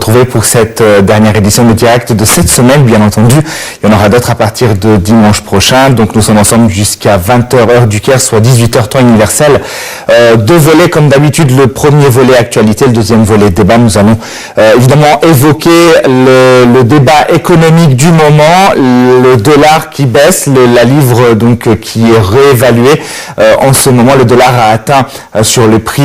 retrouver pour cette dernière édition de Direct de cette semaine, bien entendu. Il y en aura d'autres à partir de dimanche prochain. Donc nous sommes ensemble jusqu'à 20h heure du Caire, soit 18h temps universel. Deux volets comme d'habitude, le premier volet actualité, le deuxième volet débat. Nous allons évidemment évoquer le débat économique du moment, le dollar qui baisse, la livre donc qui est réévaluée. En ce moment, le dollar a atteint sur le prix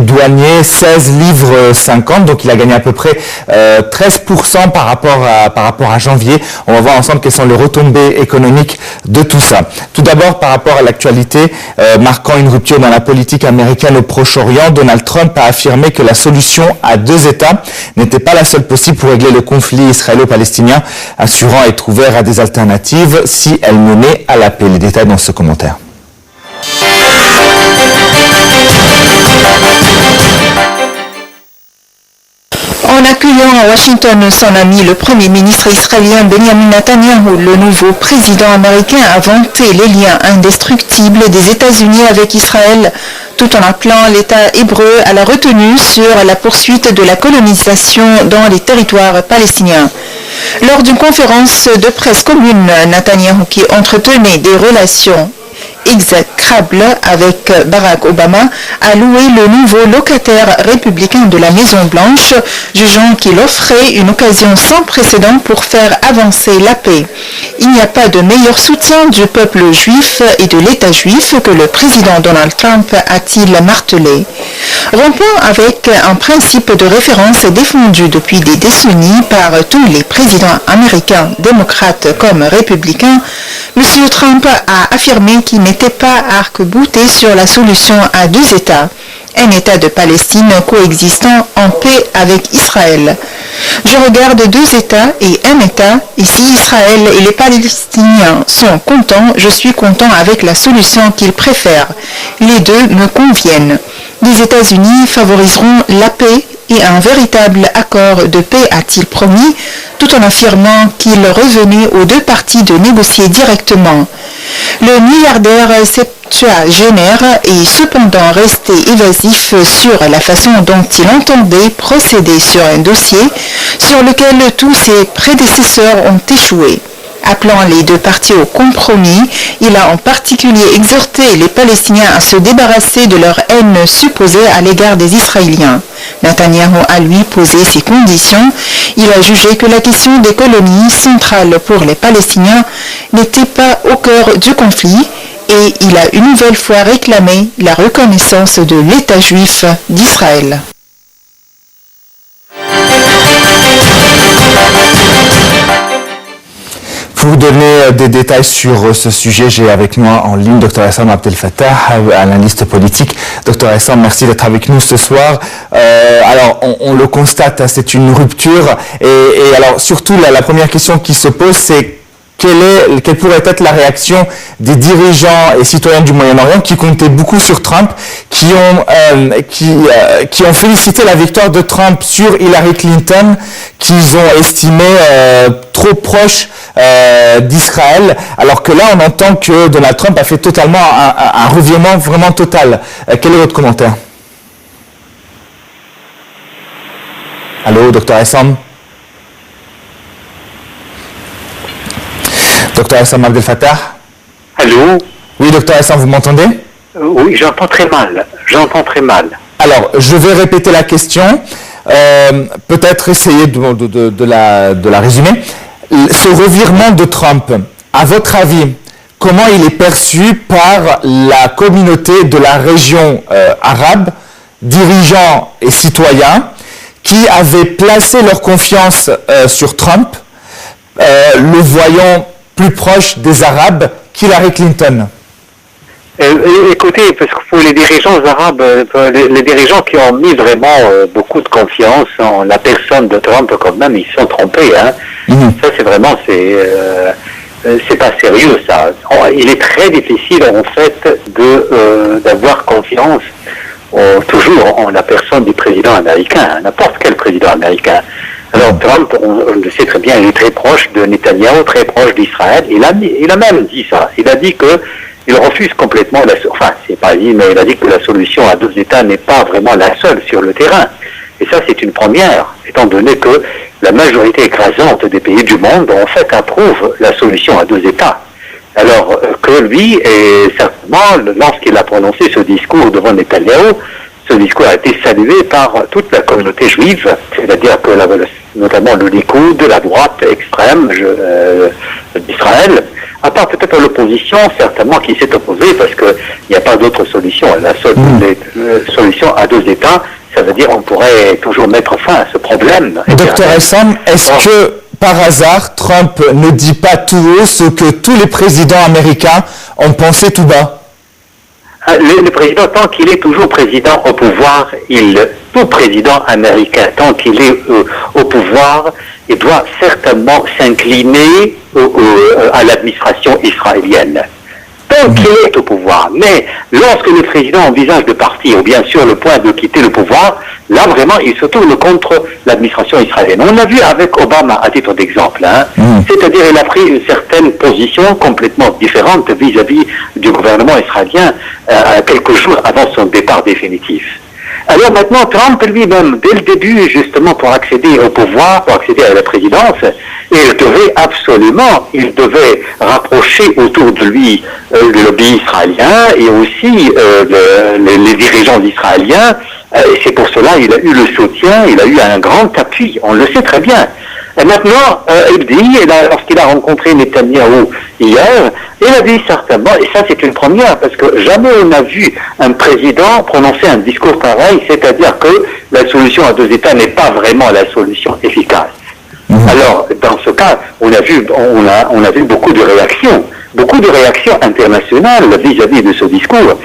douanier 16 livres 50, donc il a gagné à peu près 13% par rapport à janvier. On va voir ensemble quelles sont les retombées économiques de tout ça. Tout d'abord, par rapport à l'actualité, marquant une rupture dans la politique américaine au Proche-Orient, Donald Trump a affirmé que la solution à deux États n'était pas la seule possible pour régler le conflit israélo-palestinien, assurant être ouvert à des alternatives si elle menait à la paix. Les détails dans ce commentaire. En accueillant à Washington son ami le Premier ministre israélien Benjamin Netanyahu, le nouveau président américain a vanté les liens indestructibles des États-Unis avec Israël, tout en appelant l'État hébreu à la retenue sur la poursuite de la colonisation dans les territoires palestiniens. Lors d'une conférence de presse commune, Netanyahu, qui entretenait des relations exécrable avec Barack Obama, a loué le nouveau locataire républicain de la Maison-Blanche, jugeant qu'il offrait une occasion sans précédent pour faire avancer la paix. Il n'y a pas de meilleur soutien du peuple juif et de l'État juif que le président Donald Trump, a-t-il martelé. Rompant avec un principe de référence défendu depuis des décennies par tous les présidents américains, démocrates comme républicains, M. Trump a affirmé qu'il n'était pas arc-bouté sur la solution à deux États, un État de Palestine coexistant en paix avec Israël. Je regarde deux États et un État, et si Israël et les Palestiniens sont contents, je suis content avec la solution qu'ils préfèrent. Les deux me conviennent. Les États-Unis favoriseront la paix et un véritable accord de paix, a-t-il promis, tout en affirmant qu'il revenait aux deux parties de négocier directement. Le milliardaire septuagénaire est cependant resté évasif sur la façon dont il entendait procéder sur un dossier sur lequel tous ses prédécesseurs ont échoué. Appelant les deux parties au compromis, il a en particulier exhorté les Palestiniens à se débarrasser de leur haine supposée à l'égard des Israéliens. Netanyahu a lui posé ses conditions. Il a jugé que la question des colonies centrales pour les Palestiniens n'était pas au cœur du conflit et il a une nouvelle fois réclamé la reconnaissance de l'État juif d'Israël. Pour vous donner des détails sur ce sujet, j'ai avec moi en ligne Dr Essam Abdel Fattah, analyste politique. Dr Essam, merci d'être avec nous ce soir. Alors, on le constate, c'est une rupture. Et alors, surtout, la première question qui se pose, c'est quelle pourrait être la réaction des dirigeants et citoyens du Moyen-Orient qui comptaient beaucoup sur Trump, qui ont félicité la victoire de Trump sur Hillary Clinton, qu'ils ont estimé trop proche d'Israël, alors que là on entend que Donald Trump a fait totalement un revirement vraiment total. Quel est votre commentaire? Allô, Dr Essam? Dr Essam Abdel Fattah? Allô? Oui, Dr Essam, vous m'entendez? Oui, j'entends très mal. Alors, je vais répéter la question, peut-être essayer de la résumer. Ce revirement de Trump, à votre avis, comment il est perçu par la communauté de la région arabe, dirigeants et citoyens, qui avaient placé leur confiance sur Trump, le voyant plus proche des Arabes qu'Hillary Clinton? Écoutez, parce que pour les dirigeants arabes, les dirigeants qui ont mis vraiment beaucoup de confiance en la personne de Trump, quand même, ils se sont trompés. Hein. Ça, c'est vraiment, c'est pas sérieux, ça. Il est très difficile, en fait, d'avoir confiance toujours en la personne du président américain, n'importe quel président américain. Alors Trump, on le sait très bien, il est très proche de Netanyahou, très proche d'Israël. Il a même dit ça. Il a dit qu'il refuse complètement, c'est pas dit, mais il a dit que la solution à deux États n'est pas vraiment la seule sur le terrain. Et ça, c'est une première, étant donné que la majorité écrasante des pays du monde, en fait, approuve la solution à 2 États. Alors que lui, et certainement, lorsqu'il a prononcé ce discours devant Netanyahou, ce discours a été salué par toute la communauté juive, c'est-à-dire que notamment le Likoud, la droite extrême d'Israël, à part peut-être l'opposition, certainement, qui s'est opposée parce qu'il n'y a pas d'autre solution. La seule solution à 2 États, ça veut dire qu'on pourrait toujours mettre fin à ce problème. Docteur Essam, est-ce que par hasard, Trump ne dit pas tout haut ce que tous les présidents américains ont pensé tout bas? Le président, tant qu'il est toujours président au pouvoir, tout président américain, tant qu'il est au pouvoir, il doit certainement s'incliner à l'administration israélienne. Tant qu'il est au pouvoir. Mais lorsque le président envisage de partir, ou bien sûr le point de quitter le pouvoir, là vraiment il se tourne contre l'administration israélienne. On l'a vu avec Obama à titre d'exemple. C'est-à-dire il a pris une certaine position complètement différente vis-à-vis du gouvernement israélien quelques jours avant son départ définitif. Alors maintenant, Trump lui-même, dès le début, justement, pour accéder au pouvoir, pour accéder à la présidence, il devait rapprocher autour de lui le lobby israélien et aussi les dirigeants israéliens. Et c'est pour cela qu'il a eu le soutien, il a eu un grand appui, on le sait très bien. Et maintenant, il dit, lorsqu'il a rencontré Netanyahou hier, il a dit certainement, et ça c'est une première, parce que jamais on n'a vu un président prononcer un discours pareil, c'est-à-dire que la solution à 2 États n'est pas vraiment la solution efficace. Alors, dans ce cas, on a vu beaucoup de réactions internationales vis-à-vis de ce discours.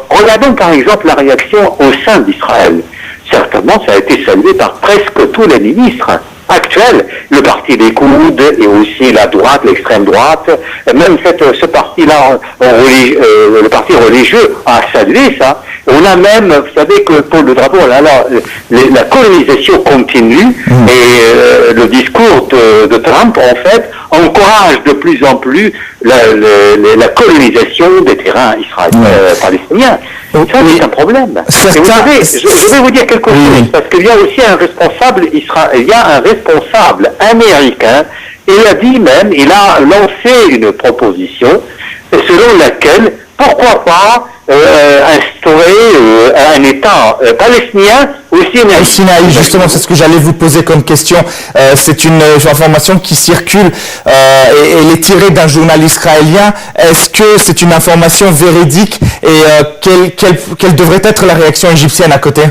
Regardons par exemple la réaction au sein d'Israël. Certainement, ça a été salué par presque tous les ministres actuels, le parti Likoud et aussi la droite, l'extrême droite, même ce parti-là, le parti religieux a salué ça. On a même, vous savez que pour le drapeau, la colonisation continue et le discours de Trump, en fait, encourage de plus en plus la colonisation des terrains palestiniens. Ça, c'est un problème. Et vous savez, je vais vous dire quelque chose, parce qu'il y a aussi un responsable américain, il a dit même, il a lancé une proposition selon laquelle, pourquoi pas instaurer un État palestinien aussi au Sinaï, justement, c'est ce que j'allais vous poser comme question. C'est une information qui circule et elle est tirée d'un journal israélien. Est-ce que c'est une information véridique et quelle devrait être la réaction égyptienne à côté?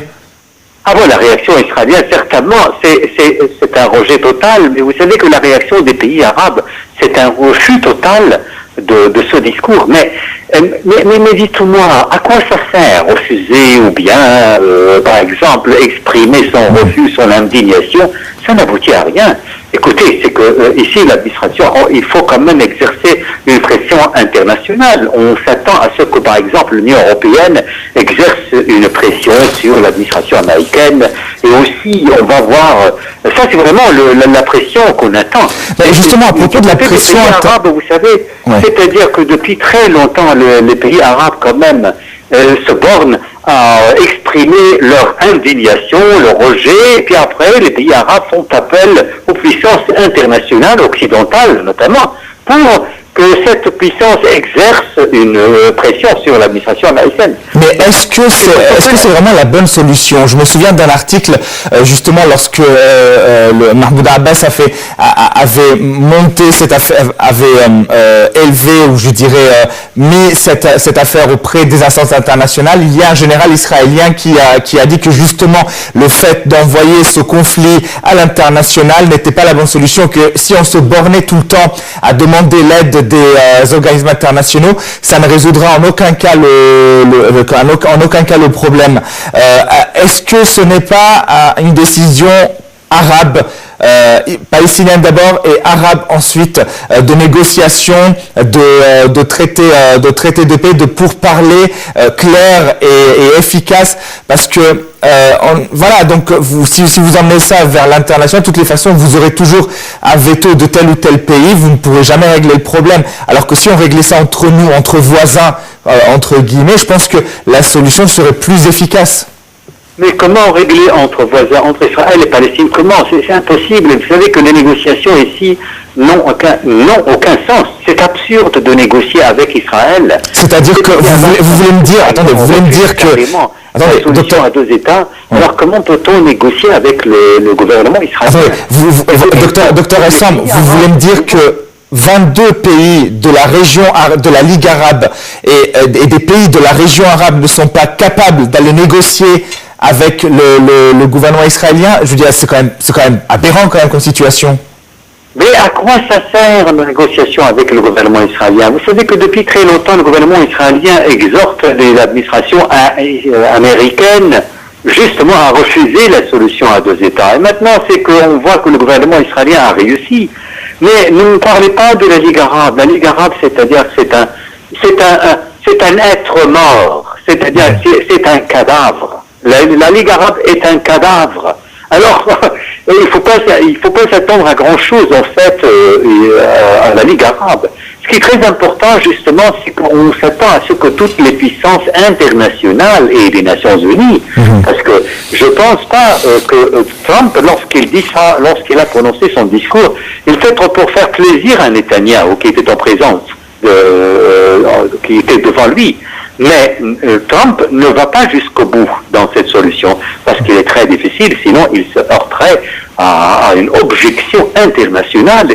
Ah bon, la réaction israélienne, certainement, c'est un rejet total, mais vous savez que la réaction des pays arabes, c'est un refus total de ce discours. Mais dites-moi, à quoi ça sert refuser ou bien, par exemple, exprimer son refus, son indignation? Ça n'aboutit à rien. Écoutez, c'est que ici, l'administration, il faut quand même exercer une pression internationale. On s'attend à ce que, par exemple, l'Union européenne exerce une pression sur l'administration américaine. Et aussi, on va voir... Ça, c'est vraiment la pression qu'on attend. Mais justement, à propos de la pression... Les pays arabes, vous savez, c'est-à-dire que depuis très longtemps, les pays arabes, quand même, se bornent à exprimer leur indignation, leur rejet, et puis après, les pays arabes font appel aux puissances internationales, occidentales notamment, pour que cette puissance exerce une pression sur l'administration américaine. Mais est-ce que c'est vraiment la bonne solution? Je me souviens d'un article, justement, lorsque Mahmoud Abbas avait monté cette affaire, avait élevé, ou je dirais, mis cette affaire auprès des instances internationales. Il y a un général israélien qui a dit que justement, le fait d'envoyer ce conflit à l'international n'était pas la bonne solution, que si on se bornait tout le temps à demander l'aide des organismes internationaux, ça ne résoudra en aucun cas le problème. Est-ce que ce n'est pas une décision arabe, palestinienne d'abord et arabe ensuite, de négociation, de traité de paix, de pourparlers clairs et efficaces, parce que voilà, donc si vous emmenez ça vers l'international, de toutes les façons, vous aurez toujours un veto de tel ou tel pays, vous ne pourrez jamais régler le problème. Alors que si on réglait ça entre nous, entre voisins, entre guillemets, je pense que la solution serait plus efficace. Mais comment régler entre voisins, entre Israël et Palestine? Comment? C'est impossible. Vous savez que les négociations ici n'ont aucun sens. C'est absurde de négocier avec Israël. C'est-à-dire que vous voulez me dire, attendez, vous voulez me dire que... Attendez, solution docteur, à deux États. Ouais. Alors comment peut-on négocier avec le gouvernement israélien? Docteur Essam, vous voulez me dire que 22 pays de la région de la Ligue arabe et des pays de la région arabe ne sont pas capables d'aller négocier avec le gouvernement israélien? Je veux dire, c'est quand même aberrant quand même comme situation. Mais à quoi ça sert la négociation avec le gouvernement israélien? Vous savez que depuis très longtemps, le gouvernement israélien exhorte les administrations américaines justement à refuser la solution à deux États. Et maintenant, c'est qu'on voit que le gouvernement israélien a réussi. Mais ne me parlez pas de la Ligue arabe. La Ligue arabe, c'est-à-dire c'est un être mort. C'est-à-dire c'est un cadavre. La Ligue arabe est un cadavre. Alors, il faut pas s'attendre à grand-chose, en fait, à la Ligue arabe. Ce qui est très important, justement, c'est qu'on s'attend à ce que toutes les puissances internationales et les Nations Unies, parce que je pense pas que Trump, lorsqu'il a prononcé son discours, il fait trop pour faire plaisir à Netanyahou, qui était en présence, qui était devant lui. Mais Trump ne va pas jusqu'au bout dans cette solution, parce qu'il est très difficile, sinon il se heurterait à une objection internationale.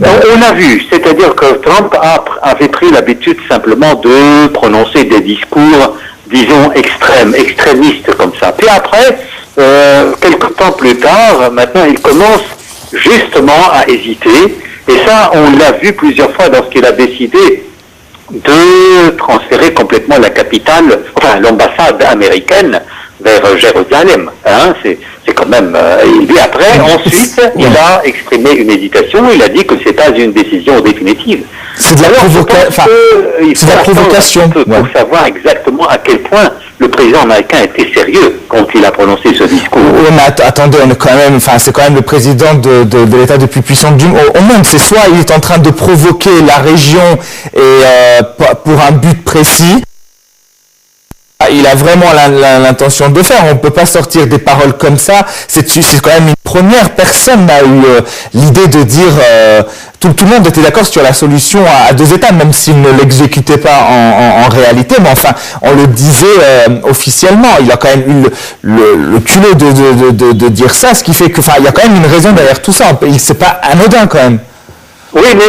On a vu, c'est-à-dire que Trump avait pris l'habitude simplement de prononcer des discours, disons, extrémistes comme ça. Puis après, quelque temps plus tard, maintenant il commence justement à hésiter, et ça on l'a vu plusieurs fois lorsqu'il a décidé de transférer complètement la capitale, enfin l'ambassade américaine vers Jérusalem. Hein, c'est quand même... et après, ensuite, il a exprimé une hésitation, il a dit que c'est pas une décision définitive. C'est de la provocation. Pour savoir exactement à quel point le président américain était sérieux quand il a prononcé ce discours. Oui, mais attendez, c'est quand même le président de l'État le plus puissant du monde. Au monde, c'est soit il est en train de provoquer la région et pour un but précis. Il a vraiment l'intention de le faire. On ne peut pas sortir des paroles comme ça. C'est quand même une première. Personne n'a eu l'idée de dire... Tout le monde était d'accord sur la solution à deux États, même s'il ne l'exécutait pas en réalité. Mais enfin, on le disait officiellement. Il a quand même eu le culot de dire ça, ce qui fait que... il y a quand même une raison derrière tout ça. C'est pas anodin quand même. Oui, mais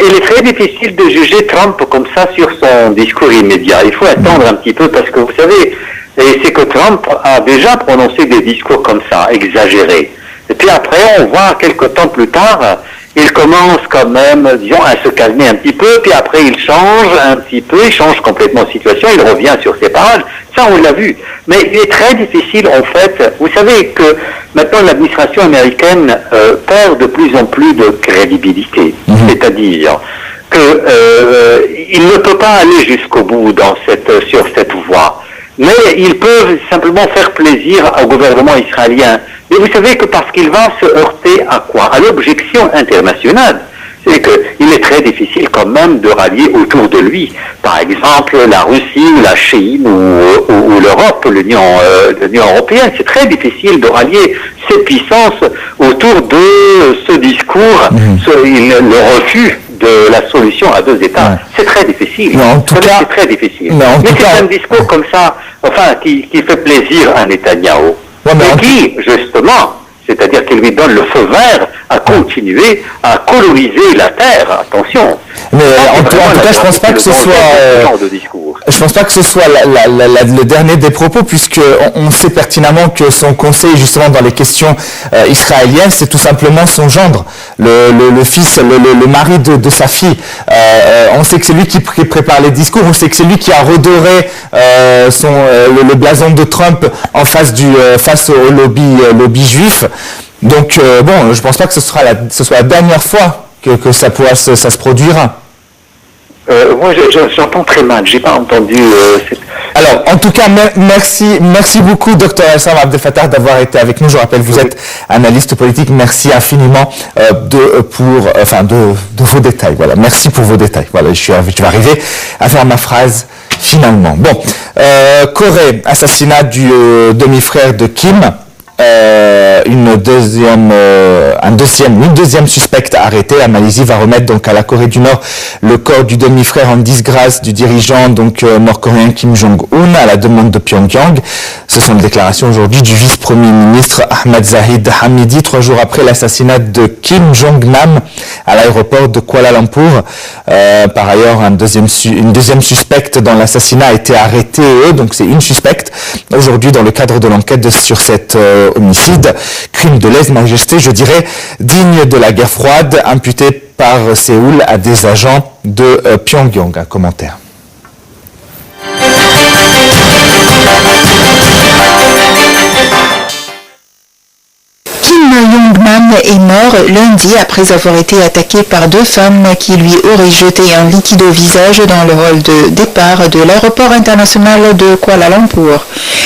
il est très difficile de juger Trump comme ça sur son discours immédiat. Il faut attendre un petit peu parce que vous savez, c'est que Trump a déjà prononcé des discours comme ça, exagérés. Et puis après, on voit quelques temps plus tard, il commence quand même, disons, à se calmer un petit peu, puis après il change un petit peu, il change complètement de situation, il revient sur ses paroles. Ça, on l'a vu. Mais il est très difficile, en fait. Vous savez que maintenant, l'administration américaine perd de plus en plus de crédibilité. C'est-à-dire qu'il ne peut pas aller jusqu'au bout sur cette voie. Mais ils peuvent simplement faire plaisir au gouvernement israélien. Mais vous savez que parce qu'il va se heurter à quoi? À l'objection internationale. C'est qu'il est très difficile quand même de rallier autour de lui. Par exemple, la Russie, la Chine ou l'Europe, l'Union européenne. C'est très difficile de rallier ces puissances autour de ce discours, le refus de la solution à deux États. Ouais. C'est très difficile. C'est très difficile. Mais c'est un discours comme ça, qui fait plaisir à Netanyahou. Et qui, justement, c'est-à-dire qu'il lui donne le feu vert à continuer à coloniser la terre. Attention. Mais en tout cas, je pense pas que ce soit. Je pense pas que ce soit le dernier des propos, puisque on sait pertinemment que son conseil, justement, dans les questions israéliennes, c'est tout simplement son gendre, le fils, le mari de sa fille. On sait que c'est lui qui prépare les discours. On sait que c'est lui qui a redoré le blason de Trump en face au lobby juif. Donc je pense pas que ce soit la dernière fois que ça se produira. Moi, j'entends très mal. J'ai pas entendu. Alors, en tout cas, merci beaucoup, Dr Essam Abdel Fattah, d'avoir été avec nous. Je rappelle, vous êtes analyste politique. Merci infiniment de vos détails. Voilà, merci pour vos détails. Voilà, je vais arriver à faire ma phrase finale. finalement. Bon, Corée, assassinat du demi-frère de Kim. Une deuxième suspecte arrêtée. La Malaisie va remettre donc à la Corée du Nord le corps du demi-frère en disgrâce du dirigeant nord-coréen Kim Jong-un à la demande de Pyongyang. Ce sont les déclarations aujourd'hui du vice-premier ministre Ahmad Zahid Hamidi 3 jours après l'assassinat de Kim Jong-nam à l'aéroport de Kuala Lumpur. Par ailleurs, une deuxième suspecte dans l'assassinat a été arrêtée. Donc c'est une suspecte aujourd'hui dans le cadre de l'enquête sur cet homicide, crime de lèse-majesté, je dirais, digne de la guerre froide, imputé par Séoul à des agents de Pyongyang. Un commentaire. Kim Jong-nam est mort lundi après avoir été attaqué par 2 femmes qui lui auraient jeté un liquide au visage dans le hall de départ de l'aéroport international de Kuala Lumpur.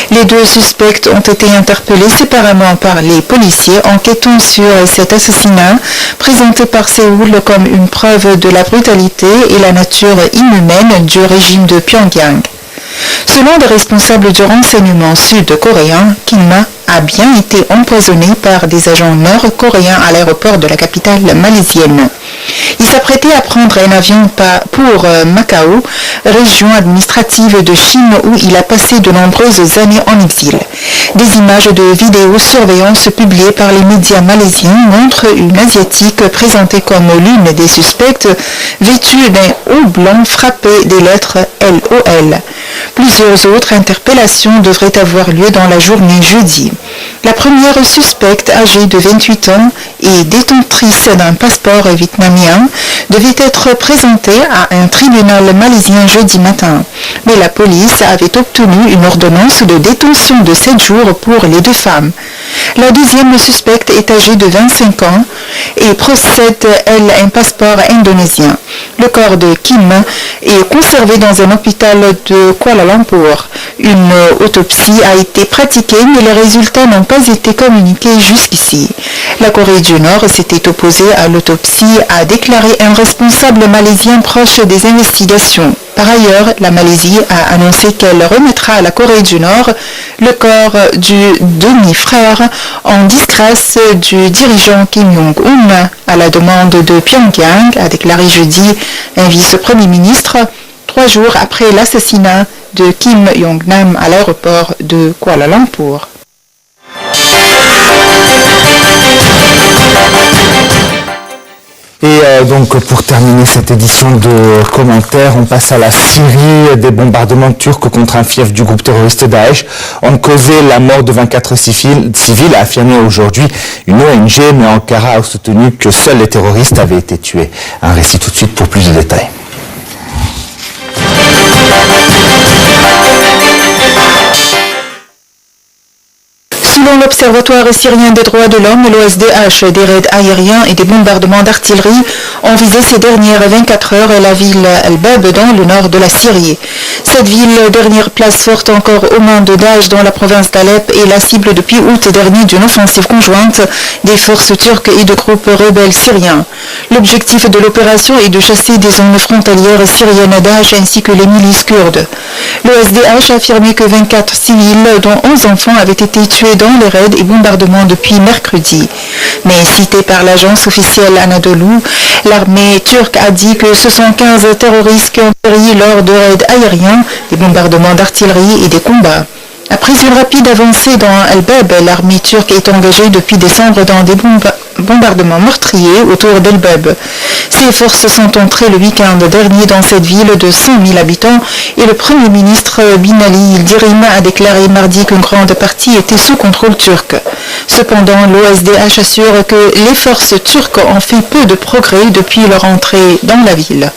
Les 2 suspects ont été interpellés séparément par les policiers enquêtant sur cet assassinat présenté par Séoul comme une preuve de la brutalité et la nature inhumaine du régime de Pyongyang. Selon des responsables du renseignement sud-coréen, Kim a bien été empoisonné par des agents nord-coréens à l'aéroport de la capitale malaisienne. Il s'apprêtait à prendre un avion pour Macao, région administrative de Chine où il a passé de nombreuses années en exil. Des images de vidéosurveillance publiées par les médias malaisiens montrent une Asiatique présentée comme l'une des suspectes, vêtue d'un haut blanc frappé des lettres LOL. Plusieurs autres interpellations devraient avoir lieu dans la journée jeudi. La première suspecte, âgée de 28 ans et détentrice d'un passeport vietnamien, devait être présentée à un tribunal malaisien jeudi matin. Mais la police avait obtenu une ordonnance de détention de 7 jours pour les 2 femmes. La deuxième suspecte est âgée de 25 ans et possède, elle, un passeport indonésien. Le corps de Kim est conservé dans un hôpital de Kuala Lumpur. Une autopsie a été pratiquée, mais les résultats n'ont pas été communiqués jusqu'ici. La Corée du Nord s'était opposée à l'autopsie, a déclaré un responsable malaisien proche des investigations. Par ailleurs, la Malaisie a annoncé qu'elle remettra à la Corée du Nord le corps du demi-frère en disgrâce du dirigeant Kim Jong-un à la demande de Pyongyang, a déclaré jeudi un vice-premier ministre, 3 jours après l'assassinat de Kim Jong-nam à l'aéroport de Kuala Lumpur. Et donc pour terminer cette édition de commentaires, on passe à la Syrie. Des bombardements turcs contre un fief du groupe terroriste Daesh ont causé la mort de 24 civils, a affirmé aujourd'hui une ONG, mais Ankara a soutenu que seuls les terroristes avaient été tués. Un récit tout de suite pour plus de détails. Selon l'Observatoire syrien des droits de l'homme, l'OSDH, des raids aériens et des bombardements d'artillerie ont visé ces dernières 24 heures la ville Al-Bab dans le nord de la Syrie. Cette ville, dernière place forte encore aux mains de Daesh dans la province d'Alep, est la cible depuis août dernier d'une offensive conjointe des forces turques et de groupes rebelles syriens. L'objectif de l'opération est de chasser des zones frontalières syriennes à Daesh ainsi que les milices kurdes. L'OSDH a affirmé que 24 civils, dont 11 enfants, avaient été tués dans les raids et bombardements depuis mercredi. Mais cité par l'agence officielle Anadolu, l'armée turque a dit que ce sont 15 terroristes qui ont péri lors de raids aériens, des bombardements d'artillerie et des combats. Après une rapide avancée dans Al-Bab, l'armée turque est engagée depuis décembre dans des bombardements meurtriers autour d'Al-Bab. Ces forces sont entrées le week-end dernier dans cette ville de 100 000 habitants et le Premier ministre Binali Yildirim a déclaré mardi qu'une grande partie était sous contrôle turc. Cependant, l'OSDH assure que les forces turques ont fait peu de progrès depuis leur entrée dans la ville.